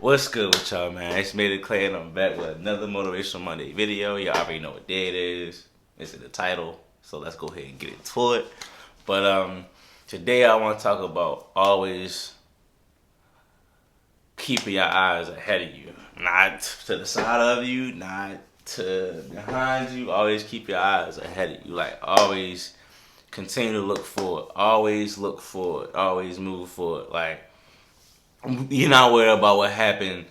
What's good with y'all, man? It's Made It Clay and I'm back with another Motivational Monday video. Y'all already know what day it is. It's in the title, so let's go ahead and get into it. But today I want to talk about always keeping your eyes ahead of you. Not to the side of you, not to behind you. Always keep your eyes ahead of you. Like, always continue to look forward. Always look forward. Always move forward. Like, you're not worried about what happened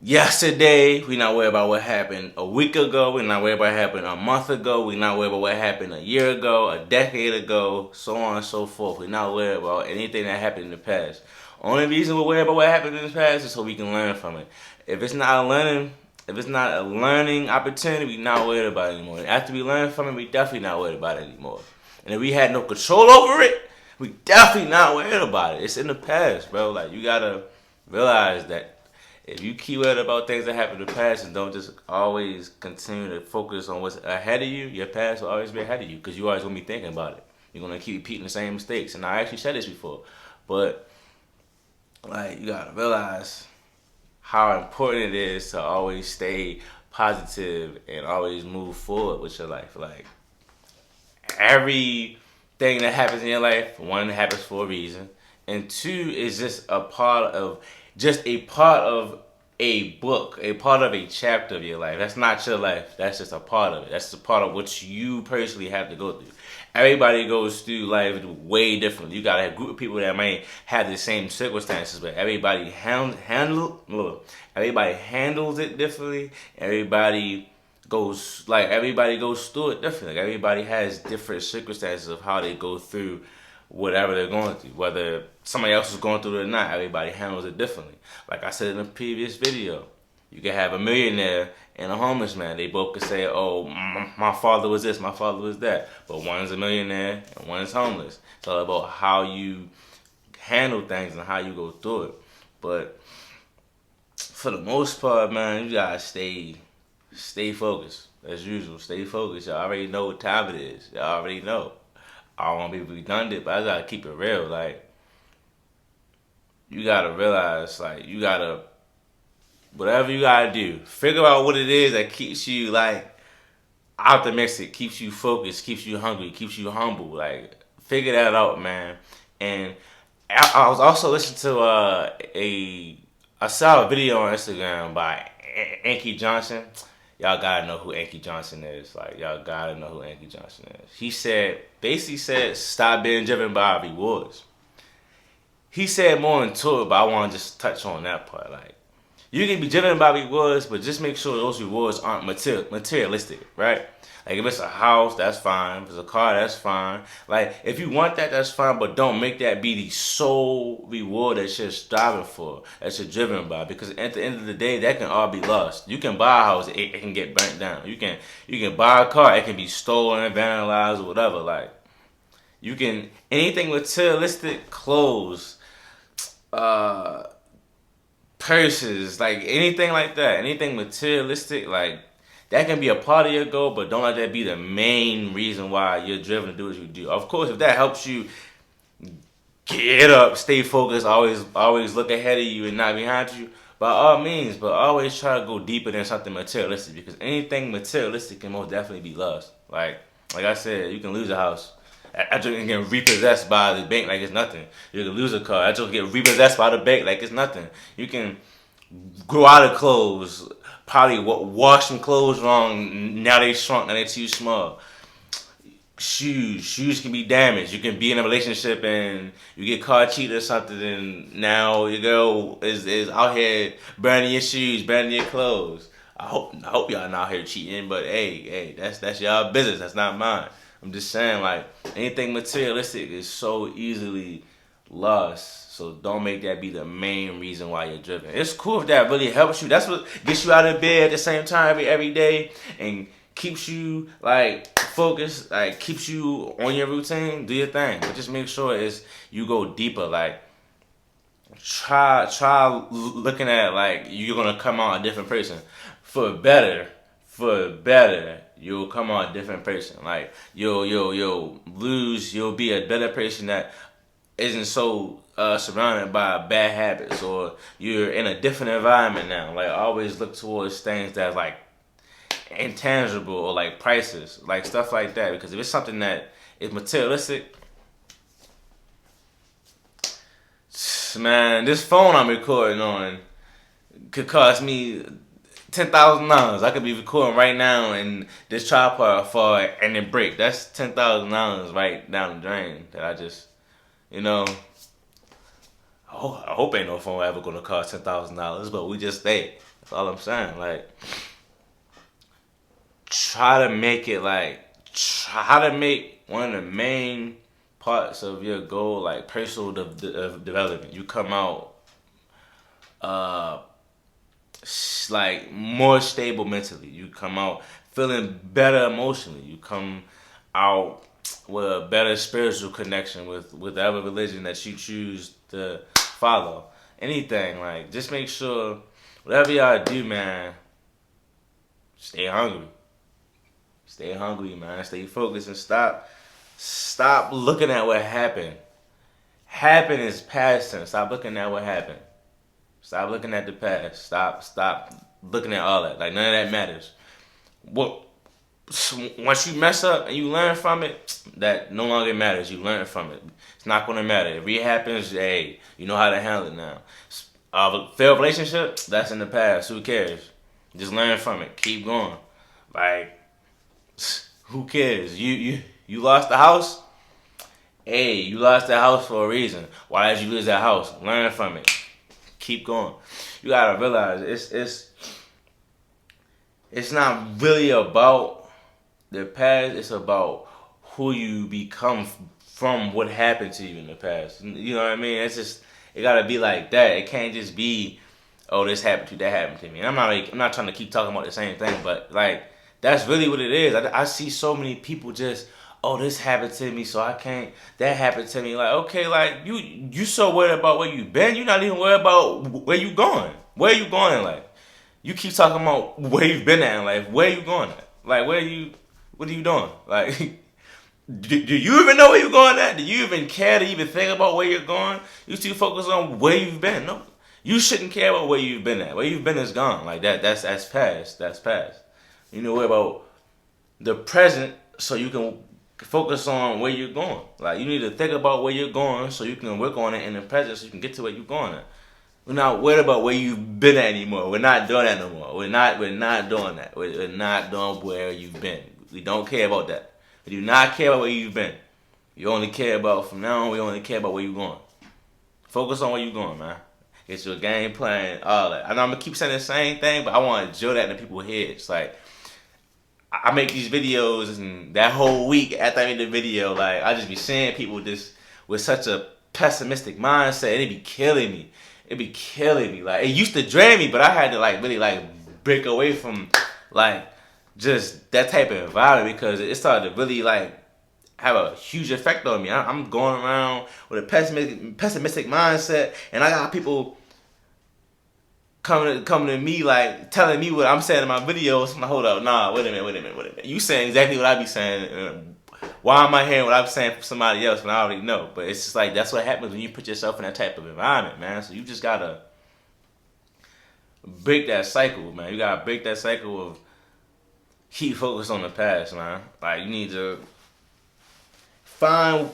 yesterday. We're not worried about what happened a week ago. We're not worried about what happened a month ago. We're not worried about what happened a year ago, a decade ago, so on and so forth. We're not worried about anything that happened in the past. Only reason we're worried about what happened in the past is so we can learn from it. If it's not a learning opportunity, we're not worried about it anymore. After we learn from it, we definitely not worried about it anymore. And if we had no control over it, we definitely not worried about it. It's in the past, bro. Like, you gotta realize that if you keep worried about things that happened in the past and don't just always continue to focus on what's ahead of you, your past will always be ahead of you because you're always gonna be thinking about it. You're gonna keep repeating the same mistakes. And I actually said this before, but like, you gotta realize how important it is to always stay positive and always move forward with your life. Like, everything that happens in your life, one, happens for a reason, and two, is just a part of a book, a part of a chapter of your life. That's not your life. That's just a part of it. That's a part of what you personally have to go through. Everybody goes through life way differently. You got a group of people that may have the same circumstances, but everybody handles it differently. Everybody goes through it differently. Like, everybody has different circumstances of how they go through whatever they're going through. Whether somebody else is going through it or not, everybody handles it differently. Like I said in the previous video, you can have a millionaire and a homeless man. They both could say, oh, my father was this, my father was that. But one's a millionaire and one's homeless. It's all about how you handle things and how you go through it. But for the most part, man, you gotta stay focused. As usual, stay focused. Y'all already know what time it is. Y'all already know. I don't want to be redundant, but I gotta keep it real. Like, you gotta realize, like, whatever you gotta do, figure out what it is that keeps you, like, optimistic, keeps you focused, keeps you hungry, keeps you humble. Like, figure that out, man. And I was also listening to I saw a video on Instagram by Anki Johnson. Y'all gotta know who Anki Johnson is. Like, y'all gotta know who Anki Johnson is. He basically said, stop being driven by rewards. He said more into it, but I want to just touch on that part. Like, you can be driven by rewards, but just make sure those rewards aren't materialistic, right? Like, if it's a house, that's fine. If it's a car, that's fine. Like, if you want that, that's fine, but don't make that be the sole reward that you're striving for, that you're driven by. Because at the end of the day, that can all be lost. You can buy a house, it can get burnt down. You can buy a car, it can be stolen, vandalized, or whatever. Like, anything materialistic, clothes, purses, like, anything like that, anything materialistic, like, that can be a part of your goal, but don't let that be the main reason why you're driven to do what you do. Of course, if that helps you get up, stay focused, always look ahead of you and not behind you, by all means, but always try to go deeper than something materialistic, because anything materialistic can most definitely be lost. Like I said, you can lose a house. That joke can get repossessed by the bank like it's nothing. You can lose a car. That joke get repossessed by the bank like it's nothing. You can grow out of clothes. Probably wash some clothes wrong. Now they shrunk. Now they too small. Shoes can be damaged. You can be in a relationship and you get caught cheating or something, and now your girl is out here burning your shoes, burning your clothes. I hope y'all not out here cheating, but hey, that's y'all business. That's not mine. I'm just saying, like, anything materialistic is so easily lost. So don't make that be the main reason why you're driven. It's cool if that really helps you. That's what gets you out of bed at the same time every day and keeps you, like, focused, like, keeps you on your routine. Do your thing, but just make sure you go deeper. Like, try looking at it like you're gonna come out a different person for better. You'll come out a different person. Like, you'll be a better person that isn't so surrounded by bad habits, or you're in a different environment now. Like, always look towards things that like intangible or like prices, like stuff like that. Because if it's something that is materialistic, man, this phone I'm recording on could cost me $10,000. I could be recording right now and this tripod fall and then break. That's $10,000 right down the drain that I just, you know. I hope ain't no phone ever gonna cost $10,000, but we just stay. That's all I'm saying. Like, try to make one of the main parts of your goal like personal development. You come out like more stable mentally. You come out feeling better emotionally. You come out with a better spiritual connection with whatever religion that you choose to follow. Anything, like, just make sure whatever y'all do, man, stay hungry. Stay hungry, man. Stay focused and stop looking at what happened. Happened is past tense. Stop looking at what happened. Stop looking at the past. Stop looking at all that. Like, none of that matters. Once you mess up and you learn from it, that no longer matters. You learn from it. It's not going to matter. If it happens, hey, you know how to handle it now. A failed relationship, that's in the past. Who cares? Just learn from it. Keep going. Like, who cares? You lost the house? Hey, you lost the house for a reason. Why did you lose that house? Learn from it. Keep going. You gotta realize it's not really about the past. It's about who you become from what happened to you in the past. You know what I mean? It's just, it gotta be like that. It can't just be, oh, this happened to you, that happened to me. And I'm not trying to keep talking about the same thing, but like, that's really what it is. I see so many people just, oh, this happened to me, so I can't. That happened to me. Like, okay, like, you so worried about where you been, you're not even worried about where you going. Where you going in life? You keep talking about where you've been at in life. Where you going at? Like, what are you doing? Like, do you even know where you're going at? Do you even care to even think about where you're going? You too focused on where you've been. No, you shouldn't care about where you've been at. Where you've been is gone. Like, that's past. That's past. You know, worry about the present so you can focus on where you're going. Like, you need to think about where you're going so you can work on it in the present so you can get to where you're going at. We're not worried about where you've been at anymore. We're not doing that no more. We're not doing that. We're not doing where you've been. We don't care about that. We do not care about where you've been. You only care about, from now on, we only care about where you're going. Focus on where you're going, man. Get your game plan, all that. I know I'm going to keep saying the same thing, but I want to drill that in people's heads. Like, I make these videos, and that whole week after I made the video, like, I just be seeing people just with such a pessimistic mindset, and it be killing me. It be killing me. Like, it used to drain me, but I had to, like, really, like, break away from, like, just that type of environment, because it started to really, like, have a huge effect on me. I'm going around with a pessimistic mindset, and I got people coming to me, like, telling me what I'm saying in my videos. I'm like, hold up, nah, wait a minute. You saying exactly what I be saying. Why am I hearing what I'm saying from somebody else when I already know? But it's just like, that's what happens when you put yourself in that type of environment, man. So you just gotta break that cycle, man. You gotta break that cycle of keep focused on the past, man. Like, you need to find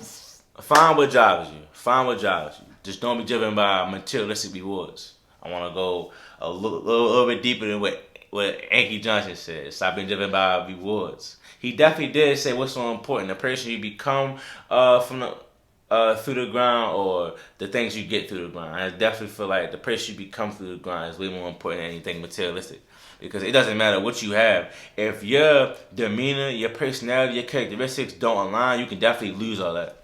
what drives you. Find what drives you. Just don't be driven by materialistic rewards. I want to go a little bit deeper than what Anki Johnson said. Stop being driven by rewards. He definitely did say what's so important. The person you become from through the grind, or the things you get through the grind. I definitely feel like the person you become through the grind is way more important than anything materialistic. Because it doesn't matter what you have. If your demeanor, your personality, your characteristics don't align, you can definitely lose all that.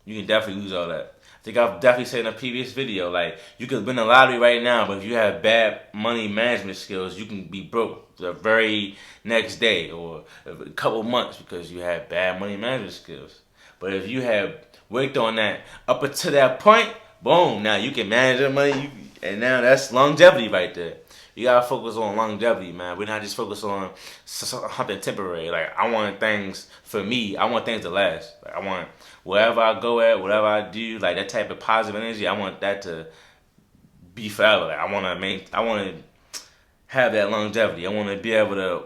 I think I've definitely said in a previous video, like, you could win the lottery right now, but if you have bad money management skills, you can be broke the very next day or a couple months because you have bad money management skills. But if you have worked on that up until that point, boom, now you can manage your money, and now that's longevity right there. You gotta focus on longevity, man. We're not just focused on something temporary. Like, I want things, for me, I want things to last. Like, I want wherever I go at, whatever I do, like that type of positive energy, I want that to be forever. Like, I want to have that longevity. I want to be able to,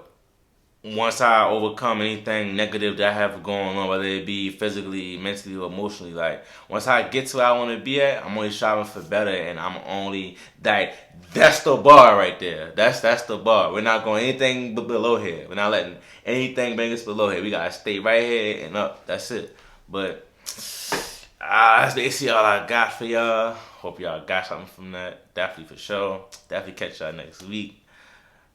once I overcome anything negative that I have going on, whether it be physically, mentally, or emotionally, like once I get to where I want to be at, I'm only striving for better, and I'm only that's the bar right there. That's the bar. We're not going anything but below here. We're not letting anything bring us below here. We gotta stay right here and up. That's it. But that's basically all I got for y'all. Hope y'all got something from that. Definitely for sure. Definitely catch y'all next week.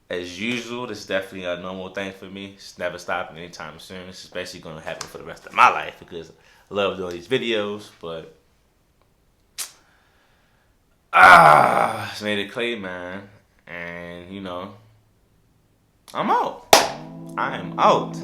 As usual, this is definitely a normal thing for me. It's never stopping anytime soon. It's especially going to happen for the rest of my life because I love doing these videos. But, it's made it clear, man. And, I'm out. I am out.